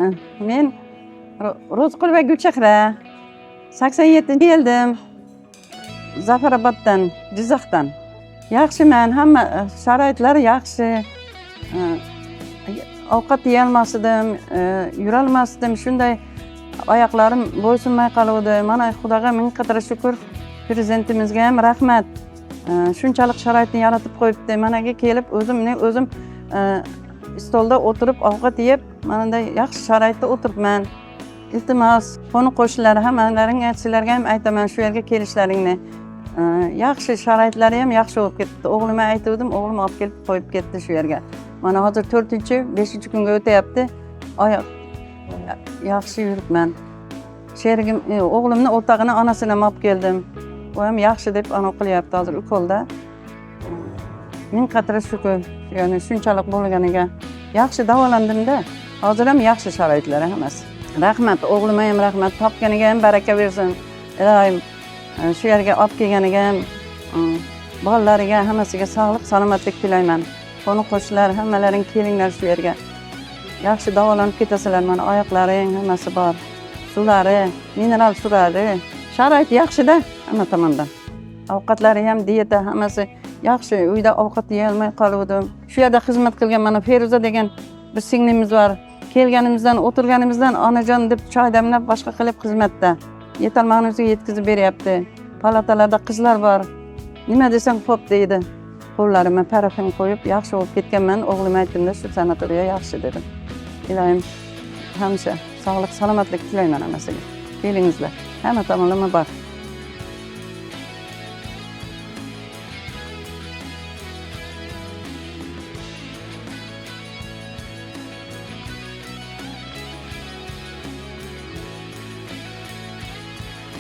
Men Ro'zqul va Gulchehra 87-yildim. Zafaroboddan, Jizzaxdan. Yaxshiman, hamma sharoitlar yaxshi. Ovqat yeyolmasdim, yurolmasdim. Shunday oyoqlarim bo'ysunmay qoluvdi. Mana Xudoga ming qadar shukr. Prezidentimizga ham rahmat. Shunchalik sharoitni yaratib qo'yibdi. Managa kelib o'zim stolda o'tirib ovqat yeb, manday yaxshi sharoitda o'tiribman. Iltimos, qo'ni-qo'shnilar hammalaringga, sizlarga ham aytaman shu yerga kelishlaringni. Yaxshi sharoitlari ham yaxshi bo'lib ketdi. O'g'limga aytdim, o'g'lim olib kelib qo'yib ketdi shu yerga. Mana hozir 4-5-kunga o'tayapti. Oyoq yaxshi yuribman. Sherigim, o'g'limni o'rtog'ini onasini ham olib keldim. U ham yaxshi deb anav qilyapti hozir ukolda. Ming qadar shukr, ya'ni shunchalik bo'lganiga. Yaxshi davolandim-da. Hozir ham yaxshi sharoitlari hammasi. Rahmat, o'g'limga ham rahmat, topganiga ham baraka bersin. Ilohim shu yerga olib kelganiga ham bolalariga hammasiga sog'lik, salomatlik tilayman. Qo'ni-qo'shnilar hammalaring kelinglar shu yerga. Yaxshi davolanib ketasizlar. Mana oyoqlaring hammasi bor. Suvlari, mineral suvlari, sharoit yaxshi-da hamma tomondan. Ovqatlari ham dieta hammasi yaxshi. Uyda ovqat yeya olmay qoluvdim. Shu yerda xizmat qilgan mana Feruza degan bir singlimiz bor. Kelganimizdan, o'tirganimizdan onajon deb choy damlab boshqa qilib xizmatda. Yetolmaganimizga yetkazib beryapti. Palatalarda qizlar bor. Nima desang xo'p deydi. Qo'llarimga parafin qo'yib yaxshi bo'lib ketganman. O'g'lim aytganda shu sanatoriya yaxshi dedim. Ilohim hamisha sog'lik, salomatlik tilayman hammasiga. Kelingizlar. Hamma tomonlama bor.